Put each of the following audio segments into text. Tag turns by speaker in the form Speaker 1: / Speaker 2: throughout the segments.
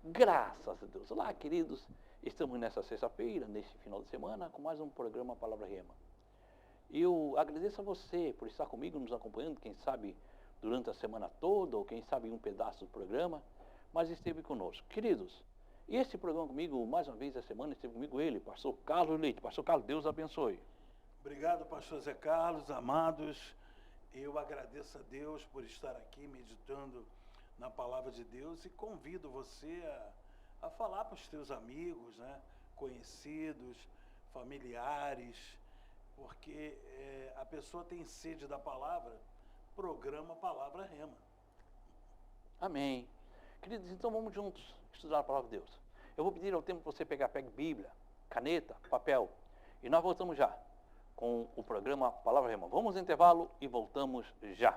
Speaker 1: Graças a Deus. Olá, queridos. Estamos nessa sexta-feira, neste final de semana, com mais um programa Palavra Rema. Eu agradeço a você por estar comigo, nos acompanhando, quem sabe durante a semana toda, ou quem sabe um pedaço do programa, mas esteve conosco. Queridos, e esse programa comigo, mais uma vez, essa semana, esteve comigo ele, pastor Carlos Leite. Pastor Carlos, Deus abençoe.
Speaker 2: Obrigado, pastor Zé Carlos, amados. Eu agradeço a Deus por estar aqui meditando na palavra de Deus e convido você a falar para os teus amigos, né, conhecidos, familiares, porque a pessoa tem sede da palavra, programa Palavra Rema.
Speaker 1: Amém. Queridos, então vamos juntos estudar a palavra de Deus. Eu vou pedir ao tempo que você pegue Bíblia, caneta, papel, e nós voltamos já com o programa Palavra Rema. Vamos ao intervalo e voltamos já.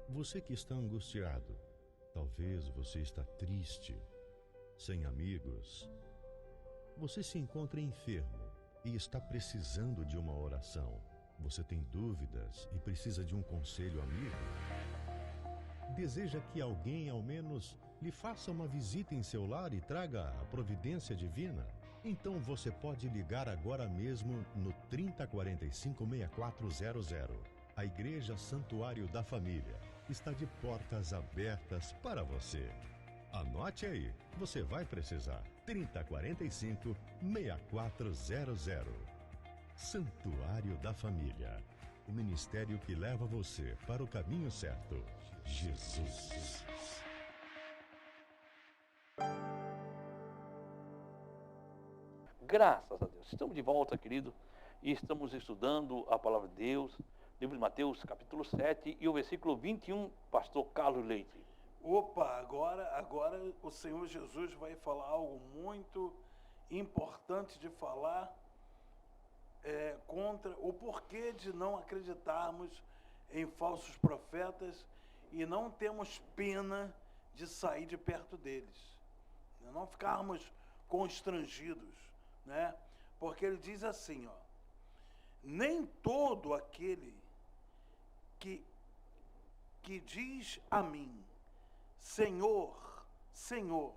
Speaker 3: Você que está angustiado, talvez você está triste, sem amigos. Você se encontra enfermo e está precisando de uma oração. Você tem dúvidas e precisa de um conselho amigo? Deseja que alguém, ao menos, lhe faça uma visita em seu lar e traga a providência divina? Então você pode ligar agora mesmo no 3045-6400. A Igreja Santuário da Família está de portas abertas para você. Anote aí, você vai precisar. 3045-6400. Santuário da Família. O ministério que leva você para o caminho certo. Jesus.
Speaker 1: Graças a Deus. Estamos de volta, querido, e estamos estudando a palavra de Deus, livro de Mateus, capítulo 7, e o versículo 21, pastor Carlos Leite.
Speaker 2: Opa, agora o Senhor Jesus vai falar algo muito importante de falar contra o porquê de não acreditarmos em falsos profetas e não temos pena de sair de perto deles, não ficarmos constrangidos, né? Porque ele diz assim, ó, nem todo aquele que diz a mim, Senhor, Senhor,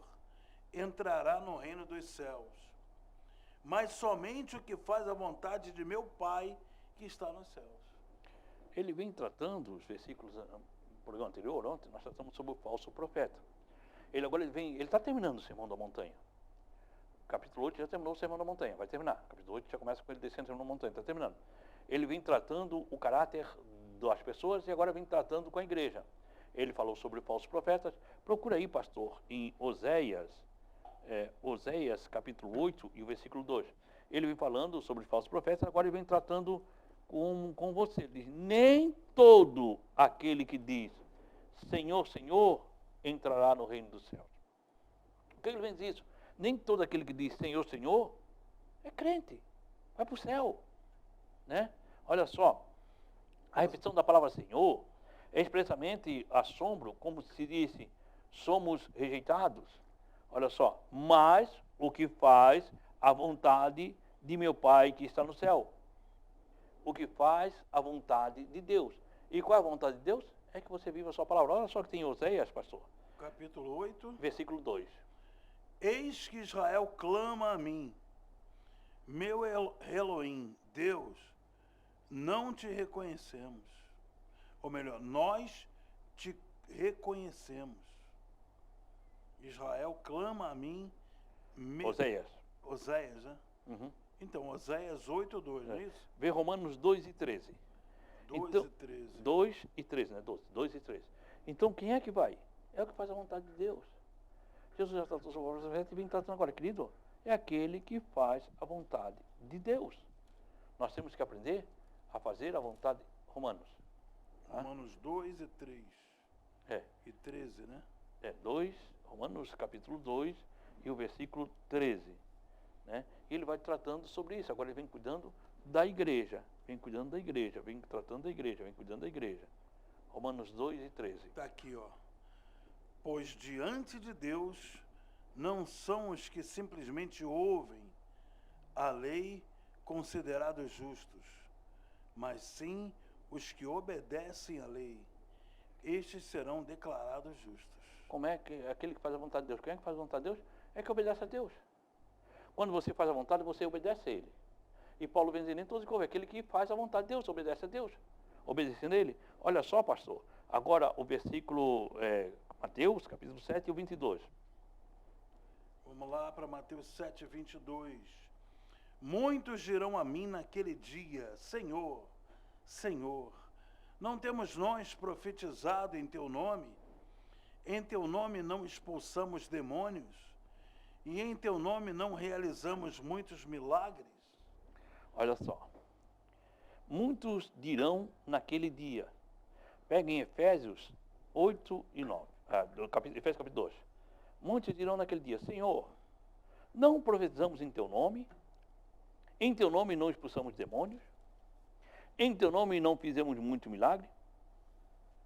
Speaker 2: entrará no reino dos céus, mas somente o que faz a vontade de meu Pai que está nos céus.
Speaker 1: Ele vem tratando os versículos no programa anterior, ontem, nós tratamos sobre o falso profeta. Ele está terminando o Sermão da Montanha. Capítulo 8 já terminou o Sermão da Montanha, vai terminar. Capítulo 8 já começa com ele descendo o Sermão da Montanha, está terminando. Ele vem tratando o caráter das pessoas e agora vem tratando com a igreja. Ele falou sobre falsos profetas. Procura aí, pastor, em Oséias capítulo 8 e o versículo 2. Ele vem falando sobre falsos profetas, agora ele vem tratando com você. Ele diz, nem todo aquele que diz Senhor, Senhor, entrará no reino dos céus. O que ele vem dizer isso? Nem todo aquele que diz Senhor, Senhor, é crente, vai para o céu, né? Olha só, a repetição da palavra Senhor é expressamente assombro, como se disse, somos rejeitados. Olha só, mas o que faz a vontade de meu Pai que está no céu. O que faz a vontade de Deus. E qual é a vontade de Deus? É que você viva a sua palavra. Olha só que tem em Oséias, pastor.
Speaker 2: Capítulo 8.
Speaker 1: Versículo 2.
Speaker 2: Eis que Israel clama a mim, meu Elohim, Deus, não te reconhecemos. Ou melhor, nós te reconhecemos. Israel clama a mim.
Speaker 1: Oséias,
Speaker 2: né?
Speaker 1: Uhum.
Speaker 2: Então, Oséias 8:2, não é isso?
Speaker 1: Vê Romanos 2 e 13.
Speaker 2: 2
Speaker 1: então,
Speaker 2: e 13.
Speaker 1: 2 e 13, né? 2 e 13. Então, quem é que vai? É o que faz a vontade de Deus. Jesus já tratou sobre a vontade e vem tratando agora, querido. É aquele que faz a vontade de Deus. Nós temos que aprender a fazer a vontade. Romanos.
Speaker 2: Romanos 2 e 3. E 13, né?
Speaker 1: 2, Romanos capítulo 2 e o versículo 13. Né? E ele vai tratando sobre isso. Agora ele vem cuidando da igreja. Vem cuidando da igreja. Vem tratando da igreja. Vem cuidando da igreja. Romanos 2 e 13.
Speaker 2: Está aqui, ó. Pois diante de Deus não são os que simplesmente ouvem a lei considerados justos, mas sim os que obedecem à lei. Estes serão declarados justos.
Speaker 1: Como é que aquele que faz a vontade de Deus? Quem é que faz a vontade de Deus? É que obedece a Deus. Quando você faz a vontade, você obedece a Ele. E Paulo vem dizendo em todos os correios, aquele que faz a vontade de Deus, obedece a Deus. Obedecendo a Ele. Olha só, pastor. Agora o versículo, Mateus, capítulo 7 e o 22.
Speaker 2: Vamos lá para Mateus 7, 22. Muitos dirão a mim naquele dia, Senhor, Senhor, não temos nós profetizado em teu nome? Em teu nome não expulsamos demônios? E em teu nome não realizamos muitos milagres?
Speaker 1: Olha só. Muitos dirão naquele dia. Peguem Efésios 8 e 9. Efésios capítulo 2. Muitos dirão naquele dia, Senhor, não profetizamos em teu nome? Em teu nome não expulsamos demônios? Em teu nome não fizemos muito milagre?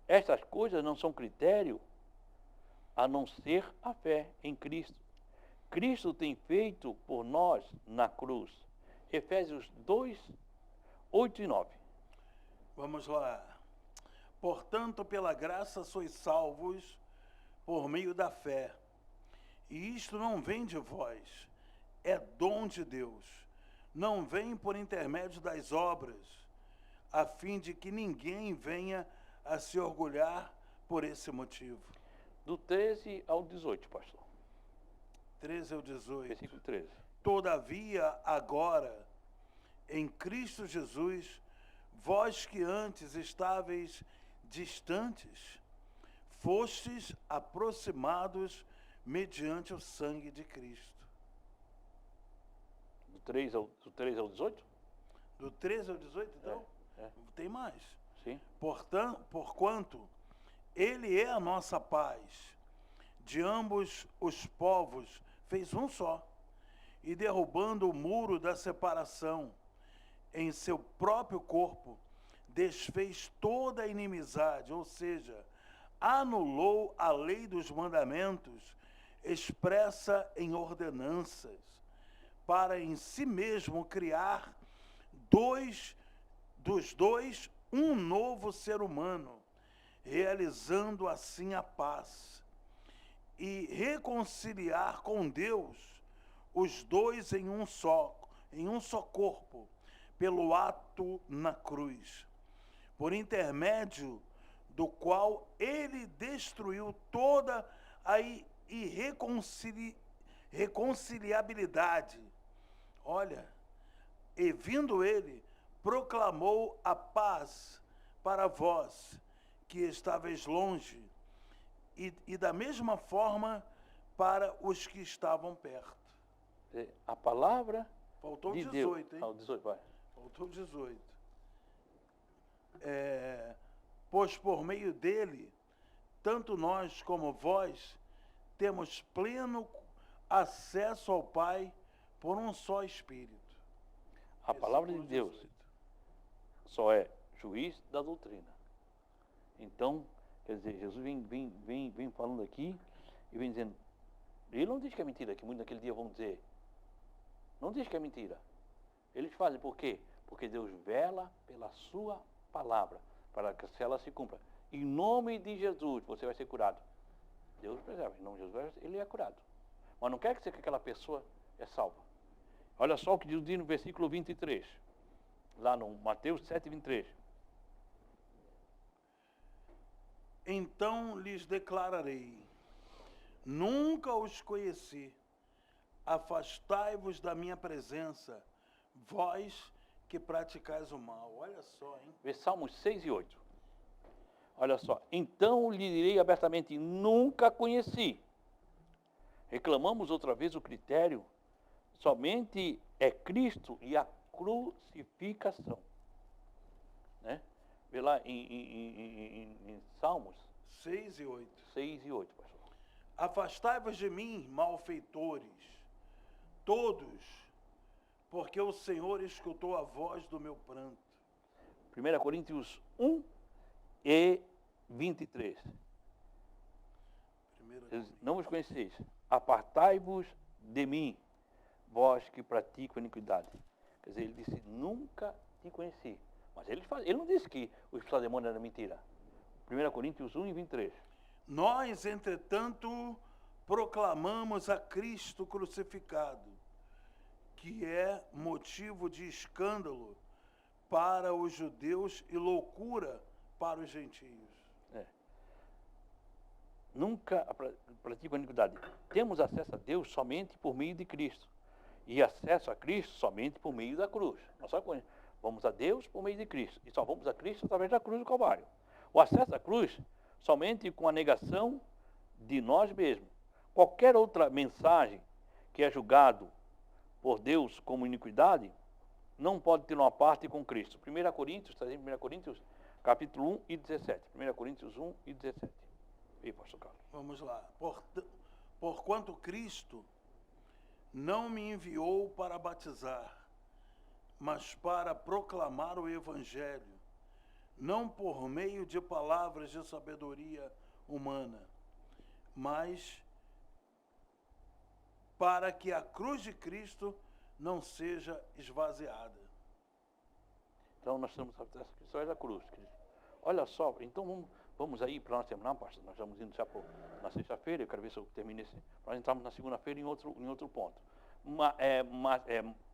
Speaker 1: Estas coisas não são critério a não ser a fé em Cristo. Cristo tem feito por nós na cruz. Efésios 2, 8 e 9.
Speaker 2: Vamos lá. Portanto, pela graça sois salvos por meio da fé. E isto não vem de vós, é dom de Deus. Não vem por intermédio das obras, a fim de que ninguém venha a se orgulhar por esse motivo.
Speaker 1: Do 13 ao 18, pastor.
Speaker 2: 13 ao 18.
Speaker 1: Versículo 13.
Speaker 2: Todavia, agora, em Cristo Jesus, vós que antes estáveis distantes, fostes aproximados mediante o sangue de Cristo.
Speaker 1: Do 13 ao 18?
Speaker 2: Do 13 ao 18, então? Tem mais.
Speaker 1: Sim.
Speaker 2: Porquanto Ele é a nossa paz, de ambos os povos fez um só, e derrubando o muro da separação em seu próprio corpo, desfez toda a inimizade, ou seja, anulou a lei dos mandamentos expressa em ordenanças, para em si mesmo criar dos dois um novo ser humano, realizando assim a paz, e reconciliar com Deus os dois em um só corpo, pelo ato na cruz, por intermédio do qual ele destruiu toda a irreconciliabilidade. Olha, e vindo ele, proclamou a paz para vós, que estáveis longe, e da mesma forma para os que estavam perto.
Speaker 1: A palavra
Speaker 2: Faltou
Speaker 1: de
Speaker 2: 18,
Speaker 1: Deus.
Speaker 2: hein?
Speaker 1: 18, vai.
Speaker 2: Faltou 18. Pois por meio dele, tanto nós como vós, temos pleno acesso ao Pai por um só Espírito.
Speaker 1: A palavra de Deus só é juiz da doutrina. Então, quer dizer, Jesus vem falando aqui e vem dizendo, ele não diz que é mentira, que muitos naquele dia vão dizer, não diz que é mentira. Eles fazem por quê? Porque Deus vela pela sua palavra, para que ela se cumpra. Em nome de Jesus, você vai ser curado. Deus preserva, em nome de Jesus, ele é curado. Mas não quer dizer que aquela pessoa é salva. Olha só o que diz no versículo 23, lá no Mateus 7, 23.
Speaker 2: Então lhes declararei, nunca os conheci, afastai-vos da minha presença, vós que praticais o mal. Olha só, hein?
Speaker 1: Vê Salmos 6 e 8. Olha só. Então lhe direi abertamente, nunca conheci. Reclamamos outra vez o critério, somente é Cristo e a crucificação. Né? Vê lá em Salmos
Speaker 2: 6 e 8.
Speaker 1: 6 e 8, pastor.
Speaker 2: Afastai-vos de mim, malfeitores, todos, porque o Senhor escutou a voz do meu pranto.
Speaker 1: 1 Coríntios 1 e 23. Não vos conheceis. Apartai-vos de mim, vós que praticam iniquidade. Quer dizer, ele disse, nunca te conheci. Mas ele não disse que o expulsar demônio era mentira. 1 Coríntios 1 e 23.
Speaker 2: Nós, entretanto, proclamamos a Cristo crucificado, que é motivo de escândalo para os judeus e loucura para os gentios.
Speaker 1: Nunca praticam iniquidade. Temos acesso a Deus somente por meio de Cristo. E acesso a Cristo somente por meio da cruz. Nós só vamos a Deus por meio de Cristo. E só vamos a Cristo através da cruz do Calvário. O acesso à cruz somente com a negação de nós mesmos. Qualquer outra mensagem que é julgado por Deus como iniquidade não pode ter uma parte com Cristo. 1 Coríntios, está em 1 Coríntios, capítulo 1 e 17. 1 Coríntios 1 e 17. E pastor Carlos.
Speaker 2: Vamos lá. Porquanto Cristo não me enviou para batizar, mas para proclamar o Evangelho, não por meio de palavras de sabedoria humana, mas para que a cruz de Cristo não seja esvaziada.
Speaker 1: Então nós temos a questão da cruz, querido. Olha só, então vamos aí para nós terminar, pastor. Nós estamos indo já na sexta-feira, eu quero ver se eu termino esse. Nós entramos na segunda-feira em outro ponto.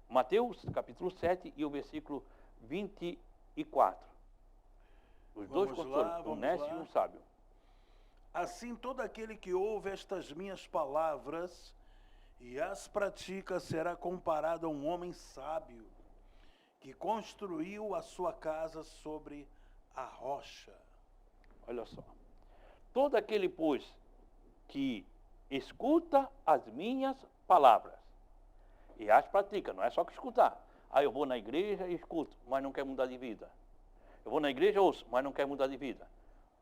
Speaker 1: Mateus, capítulo 7 e o versículo 24. Os dois consultores, um necio e um sábio.
Speaker 2: Assim, todo aquele que ouve estas minhas palavras e as pratica será comparado a um homem sábio que construiu a sua casa sobre a rocha.
Speaker 1: Olha só. Todo aquele, pois, que escuta as minhas palavras e as pratica, não é só que escutar. Eu vou na igreja e escuto, mas não quer mudar de vida. Eu vou na igreja e ouço, mas não quer mudar de vida.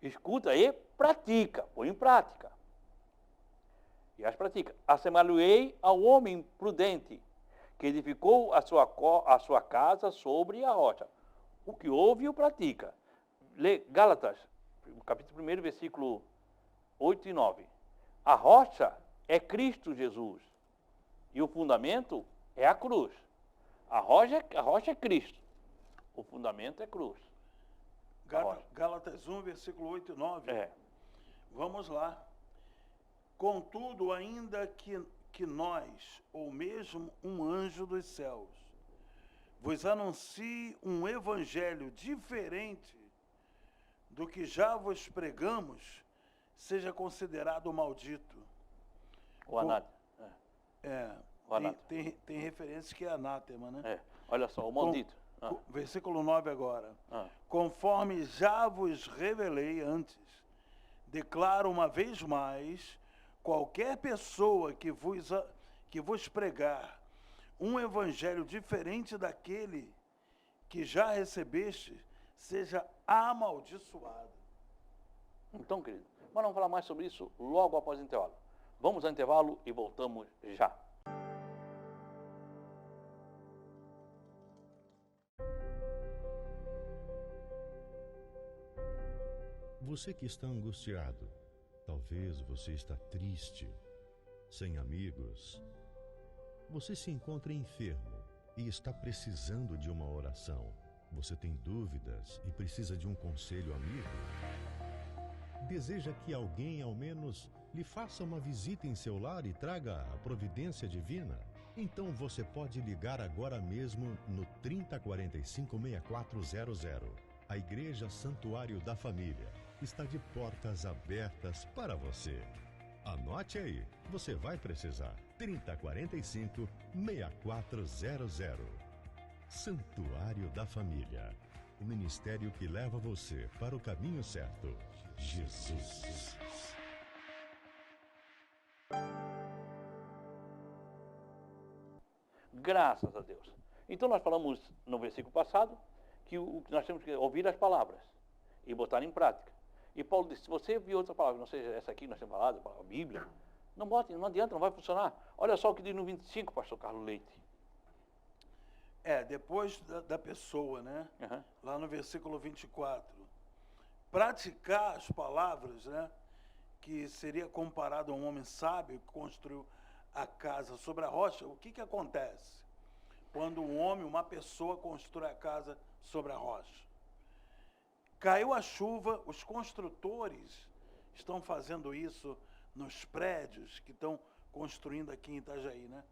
Speaker 1: Escuta e pratica, põe em prática. E as pratica. Assemelhei ao homem prudente, que edificou a sua casa sobre a rocha. O que ouve e o pratica. Lê Gálatas, capítulo 1, versículo 8 e 9. A rocha é Cristo Jesus. E o fundamento é a cruz. A rocha é Cristo. O fundamento é cruz.
Speaker 2: Gálatas 1, versículo 8 e 9. Vamos lá. Contudo, ainda que nós, ou mesmo um anjo dos céus, vos anuncie um evangelho diferente do que já vos pregamos, seja considerado maldito.
Speaker 1: O anátema.
Speaker 2: Tem referência que é anátema, né?
Speaker 1: Olha só, o maldito.
Speaker 2: Versículo 9 agora. Conforme já vos revelei antes, declaro uma vez mais, qualquer pessoa que vos pregar um evangelho diferente daquele que já recebeste, seja amaldiçoado.
Speaker 1: Então, querido, mas vamos falar mais sobre isso logo após o intervalo. Vamos ao intervalo e voltamos já.
Speaker 3: Você que está angustiado, talvez você está triste, sem amigos. Você se encontra enfermo e está precisando de uma oração. Você tem dúvidas e precisa de um conselho amigo? Deseja que alguém, ao menos, lhe faça uma visita em seu lar e traga a providência divina? Então você pode ligar agora mesmo no 3045-6400. A Igreja Santuário da Família está de portas abertas para você. Anote aí, você vai precisar. 3045-6400. Santuário da Família. O ministério que leva você para o caminho certo. Jesus.
Speaker 1: Graças a Deus. Então nós falamos no versículo passado que nós temos que ouvir as palavras e botar em prática. E Paulo disse, se você viu outra palavra, não seja essa aqui que nós temos falado, a Bíblia, não adianta, não vai funcionar. Olha só o que diz no 25, pastor Carlos Leite.
Speaker 2: Depois da pessoa, né? Lá no versículo 24. Praticar as palavras, né? Que seria comparado a um homem sábio que construiu a casa sobre a rocha. O que acontece? quando um homem, uma pessoa, constrói a casa sobre a rocha. Caiu a chuva, os construtores estão fazendo isso nos prédios que estão construindo aqui em Itajaí, né?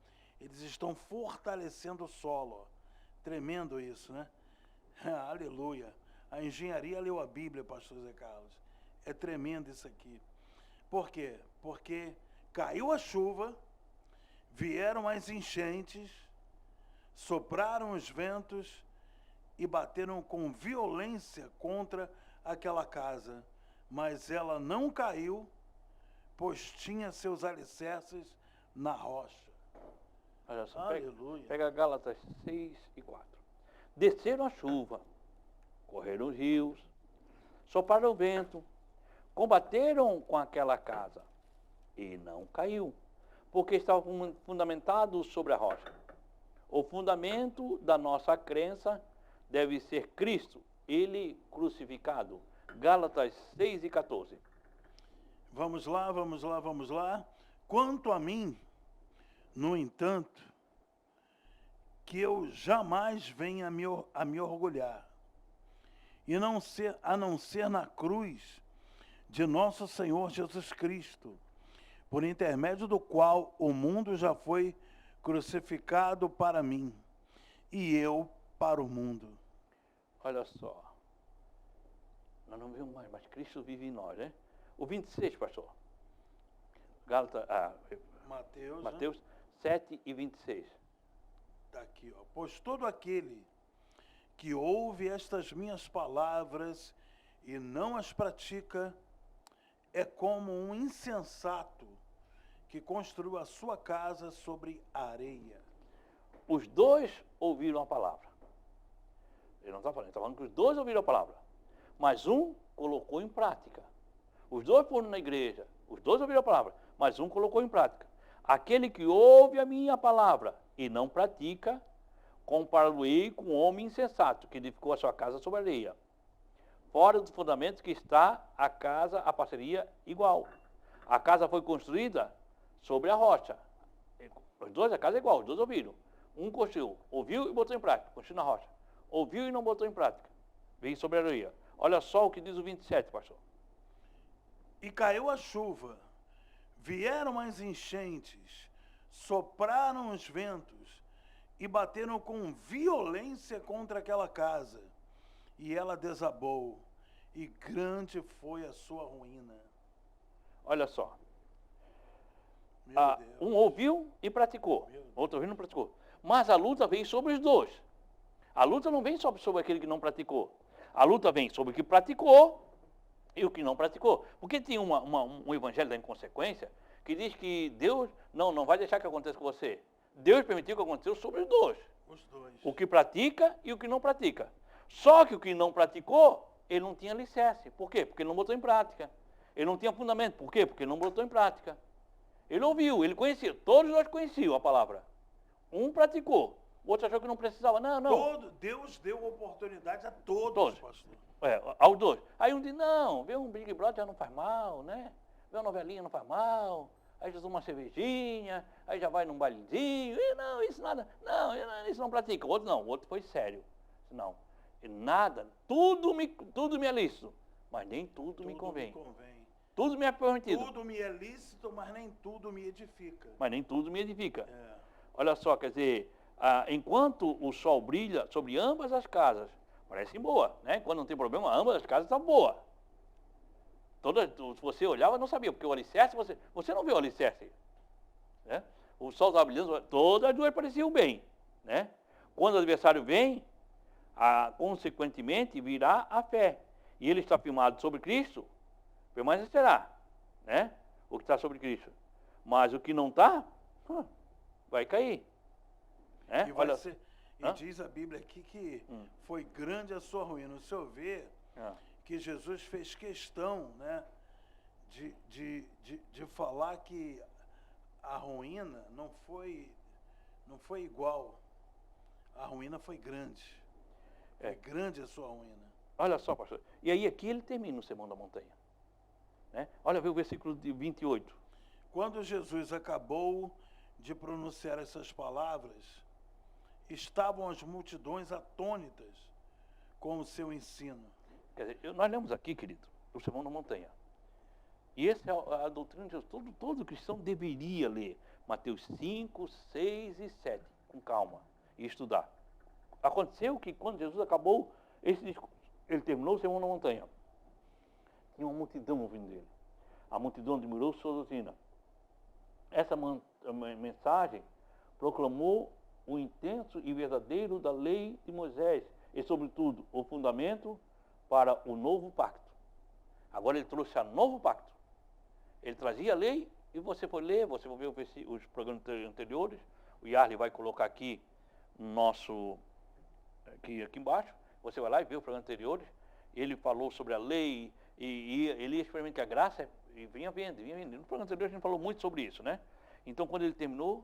Speaker 2: Eles estão fortalecendo o solo, ó. Tremendo isso, né? Aleluia. A engenharia leu a Bíblia, pastor Zé Carlos. É tremendo isso aqui. Por quê? Porque caiu a chuva, vieram as enchentes, sopraram os ventos e bateram com violência contra aquela casa. Mas ela não caiu, pois tinha seus alicerces na rocha.
Speaker 1: Olha só,
Speaker 2: Aleluia.
Speaker 1: pega Gálatas 6 e 4. Desceram a chuva, correram os rios, sopraram o vento, combateram com aquela casa e não caiu, porque estava fundamentado sobre a rocha. O fundamento da nossa crença deve ser Cristo, Ele crucificado. Gálatas 6 e 14.
Speaker 2: Vamos lá, vamos lá, vamos lá. Quanto a mim, no entanto, que eu jamais venha a me orgulhar, e a não ser na cruz de nosso Senhor Jesus Cristo, por intermédio do qual o mundo já foi crucificado para mim, e eu para o mundo.
Speaker 1: Olha só. Nós não vemos mais, mas Cristo vive em nós, né? O 26, pastor. Mateus 7 e 26.
Speaker 2: Está aqui, ó. Pois todo aquele que ouve estas minhas palavras e não as pratica é como um insensato que construiu a sua casa sobre areia.
Speaker 1: Os dois ouviram a palavra. Ele não está falando, ele está falando que os dois ouviram a palavra. Mas um colocou em prática. Os dois foram na igreja, os dois ouviram a palavra, mas um colocou em prática. Aquele que ouve a minha palavra e não pratica, compará-lo-ei com um homem insensato, que edificou a sua casa sobre a areia. Fora dos fundamentos que está a casa, a parceria igual. A casa foi construída sobre a rocha. Os dois, a casa é igual, os dois ouviram. Um construiu, ouviu e botou em prática, construiu na rocha. Ouviu e não botou em prática, veio sobre a areia. Olha só o que diz o 27, pastor.
Speaker 2: E caiu a chuva, vieram as enchentes, sopraram os ventos e bateram com violência contra aquela casa. E ela desabou, e grande foi a sua ruína.
Speaker 1: Olha só.
Speaker 2: Meu Deus.
Speaker 1: Um ouviu e praticou, outro ouviu e não praticou. Mas a luta veio sobre os dois. A luta não vem só sobre aquele que não praticou. A luta vem sobre o que praticou e o que não praticou. Porque tem um evangelho da inconsequência que diz que Deus não vai deixar que aconteça com você. Deus permitiu que aconteceu sobre os dois.
Speaker 2: Os dois.
Speaker 1: O que pratica e o que não pratica. Só que o que não praticou, ele não tinha alicerce. Por quê? Porque ele não botou em prática. Ele não tinha fundamento. Por quê? Porque ele não botou em prática. Ele ouviu, ele conhecia. Todos nós conheciam a palavra. Um praticou. O outro achou que não precisava. Não.
Speaker 2: Deus deu oportunidade a todos, pastor.
Speaker 1: Aos dois. Aí um diz, não, ver um Big Brother já não faz mal, né? Ver uma novelinha não faz mal. Aí já toma uma cervejinha, aí já vai num bailezinho. E não, isso nada. Não, isso não pratica. O outro não, o outro foi sério. Não, nada, tudo me é lícito, mas nem tudo me convém. Tudo me é permitido.
Speaker 2: Tudo me é lícito, mas nem tudo me edifica.
Speaker 1: Mas nem tudo me edifica. Olha só, quer dizer, enquanto o sol brilha sobre ambas as casas, parece boa, né? Quando não tem problema, ambas as casas estão boas. Se você olhava, não sabia, porque o alicerce, você não vê o alicerce. Né? O sol estava brilhando, todas as duas pareciam bem. Né? Quando o adversário vem, consequentemente virá a fé. E ele está firmado sobre Cristo, permanecerá. Né? O que está sobre Cristo. Mas o que não está, vai cair. Né?
Speaker 2: E diz a Bíblia aqui que foi grande a sua ruína. O senhor vê que Jesus fez questão, né, de falar que a ruína não foi igual. A ruína foi grande. Foi grande a sua ruína.
Speaker 1: Olha só, pastor. E aí aqui ele termina o Sermão da Montanha. Né? Olha, vê o versículo 28.
Speaker 2: Quando Jesus acabou de pronunciar essas palavras, estavam as multidões atônitas com o seu ensino.
Speaker 1: Quer dizer, nós lemos aqui, querido, o Sermão da Montanha. E essa é a doutrina de Jesus. Todo cristão deveria ler Mateus 5, 6 e 7, com calma, e estudar. Aconteceu que quando Jesus acabou esse discurso, ele terminou o Sermão da Montanha. Tinha uma multidão ouvindo dele. A multidão admirou sua doutrina. Essa mensagem proclamou o intenso e verdadeiro da lei de Moisés e, sobretudo, o fundamento para o novo pacto. Agora ele trouxe a novo pacto. Ele trazia a lei e você foi ler, você vai ver os programas anteriores. O Yarley vai colocar aqui nosso aqui embaixo. Você vai lá e vê os programas anteriores. Ele falou sobre a lei e ele ia experimentar a graça e vinha vendo. No programa anterior a gente falou muito sobre isso, né? Então, quando ele terminou,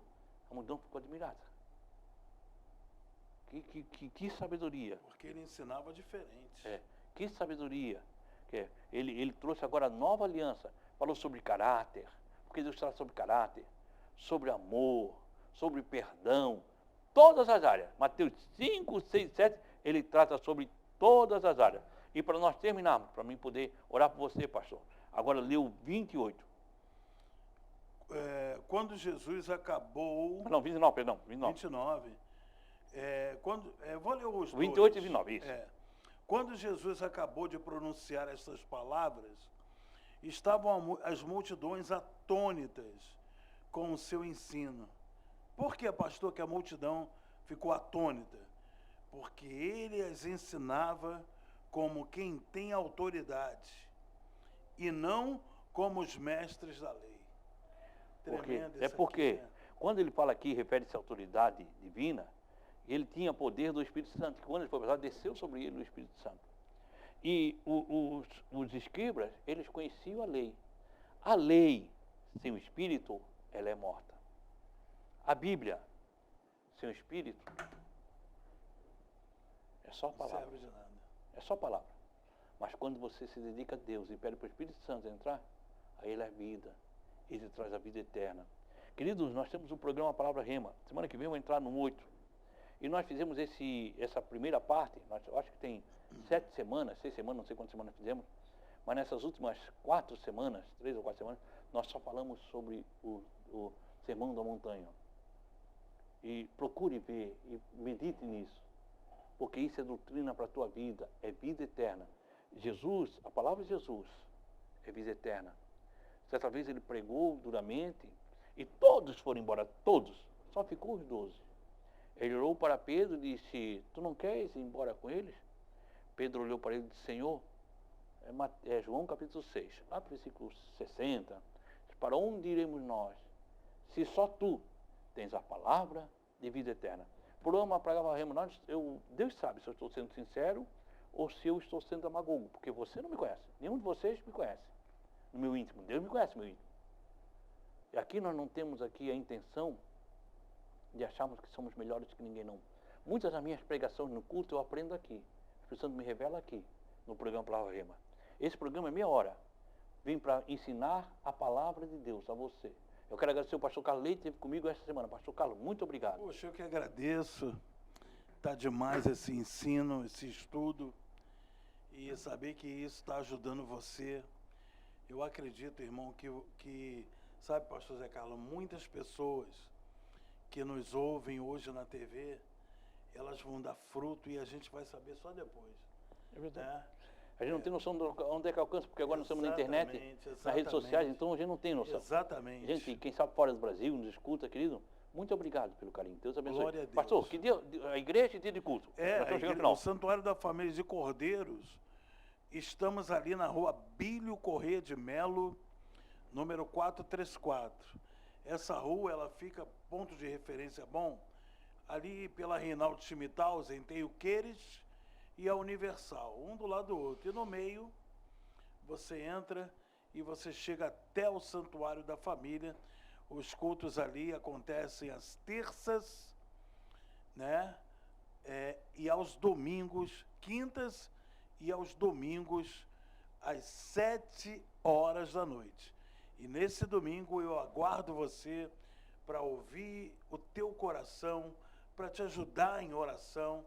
Speaker 1: a multidão ficou admirada. Que sabedoria.
Speaker 2: Porque ele ensinava diferente.
Speaker 1: Que sabedoria. Ele trouxe agora a nova aliança. Falou sobre caráter, porque Deus trata sobre caráter, sobre amor, sobre perdão, todas as áreas. Mateus 5, 6, 7, ele trata sobre todas as áreas. E para nós terminarmos, para mim poder orar por você, pastor, agora leu 28.
Speaker 2: Quando Jesus acabou...
Speaker 1: Não, 29, perdão.
Speaker 2: 29. Vou ler os
Speaker 1: 28
Speaker 2: dois.
Speaker 1: e 29, isso.
Speaker 2: Quando Jesus acabou de pronunciar essas palavras, estavam as multidões atônitas com o seu ensino. Por que, pastor, que a multidão ficou atônita? Porque ele as ensinava como quem tem autoridade e não como os mestres da lei.
Speaker 1: Porque quando ele fala aqui, refere-se à autoridade divina, ele tinha poder do Espírito Santo. Quando ele foi batizado, desceu sobre ele o Espírito Santo. E os escribas, eles conheciam a lei. A lei, sem o Espírito, ela é morta. A Bíblia, sem o Espírito, é só palavra.
Speaker 2: Não serve de nada.
Speaker 1: É só palavra. Mas quando você se dedica a Deus e pede para o Espírito Santo entrar, aí ele é vida. Ele traz a vida eterna. Queridos, nós temos o programa Palavra Rema. Semana que vem eu vou entrar no 8. E nós fizemos essa primeira parte, eu acho que tem 6 semanas, não sei quantas semanas fizemos, mas nessas últimas 4 semanas, 3 ou 4 semanas, nós só falamos sobre o Sermão da Montanha. E procure ver e medite nisso, porque isso é doutrina para a tua vida, é vida eterna. Jesus, a palavra de Jesus é vida eterna. Certa vez ele pregou duramente e todos foram embora, todos, só ficou os 12. Ele olhou para Pedro e disse, tu não queres ir embora com eles? Pedro olhou para ele e disse, Senhor, é João capítulo 6, lá no versículo 60, para onde iremos nós, se só tu tens a palavra de vida eterna? Por uma palavra rema, Deus sabe se eu estou sendo sincero ou se eu estou sendo demagogo, porque você não me conhece, nenhum de vocês me conhece, no meu íntimo, Deus me conhece no meu íntimo. E aqui nós não temos aqui a intenção de acharmos que somos melhores que ninguém, não. Muitas das minhas pregações no culto eu aprendo aqui. O Espírito Santo me revela aqui, no programa Palavra Rema. Esse programa é meia hora. Vim para ensinar a palavra de Deus a você. Eu quero agradecer o pastor Carlos Leite, que esteve comigo essa semana. Pastor Carlos, muito obrigado.
Speaker 2: Poxa, eu que agradeço. Está demais esse ensino, esse estudo. E saber que isso está ajudando você. Eu acredito, irmão, que sabe, pastor Zé Carlos, muitas pessoas que nos ouvem hoje na TV, elas vão dar fruto e a gente vai saber só depois.
Speaker 1: É verdade. A gente não tem noção de onde é que alcança, porque agora nós estamos na internet,
Speaker 2: exatamente.
Speaker 1: nas redes sociais, então a gente não tem noção.
Speaker 2: Exatamente.
Speaker 1: Gente, quem sabe fora do Brasil, nos escuta, querido, muito obrigado pelo carinho. Deus abençoe.
Speaker 2: Glória a Deus.
Speaker 1: Pastor, que dia, a igreja e dia de culto? Nós estamos chegando no final.
Speaker 2: O Santuário da Família de Cordeiros, estamos ali na rua Bílio Corrêa de Melo, número 434. Essa rua, ela fica ponto de referência bom, ali pela Reinaldo Schmidhausen tem o Queires e a Universal, um do lado do outro. E no meio, você entra e você chega até o Santuário da Família. Os cultos ali acontecem às terças, né? E aos domingos, quintas e aos domingos, às 7 horas da noite. E nesse domingo eu aguardo você para ouvir o teu coração, para te ajudar em oração,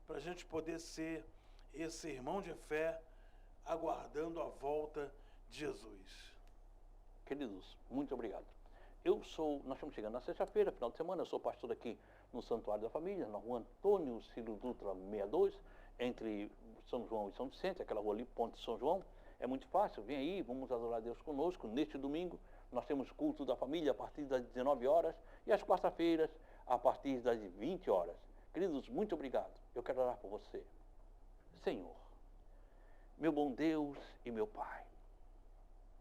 Speaker 2: para a gente poder ser esse irmão de fé, aguardando a volta de Jesus.
Speaker 1: Queridos, muito obrigado. Nós estamos chegando na sexta-feira, final de semana, eu sou pastor aqui no Santuário da Família, na rua Antônio Ciro Dutra 62, entre São João e São Vicente, aquela rua ali, Ponte São João. É muito fácil, vem aí, vamos adorar a Deus conosco. Neste domingo, nós temos culto da família a partir das 19 horas e às quarta-feiras, a partir das 20 horas. Queridos, muito obrigado. Eu quero orar por você. Senhor, meu bom Deus e meu Pai,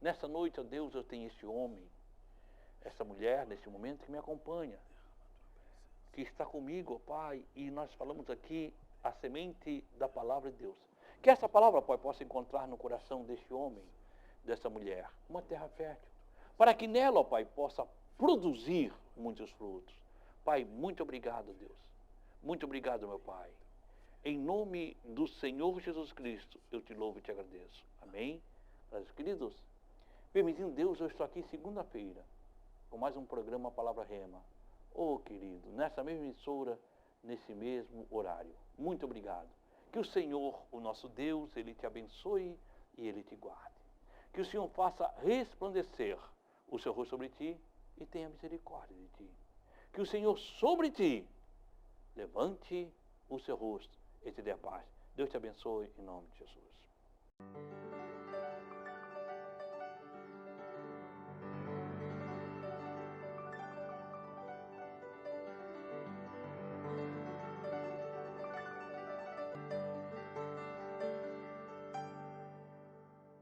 Speaker 1: nessa noite, ó Deus, eu tenho este homem, essa mulher, nesse momento, que me acompanha, que está comigo, ó Pai, e nós falamos aqui a semente da palavra de Deus. Que essa palavra, Pai, possa encontrar no coração deste homem, dessa mulher, uma terra fértil, para que nela, ó Pai, possa produzir muitos frutos. Pai, muito obrigado, Deus. Muito obrigado, meu Pai. Em nome do Senhor Jesus Cristo, eu te louvo e te agradeço. Amém? Mas, queridos, permitindo Deus, eu estou aqui segunda-feira, com mais um programa Palavra Rema. Oh, querido, nessa mesma emissora, nesse mesmo horário. Muito obrigado. Que o Senhor, o nosso Deus, Ele te abençoe e Ele te guarde. Que o Senhor faça resplandecer o seu rosto sobre ti e tenha misericórdia de ti. Que o Senhor sobre ti levante o seu rosto e te dê a paz. Deus te abençoe em nome de Jesus.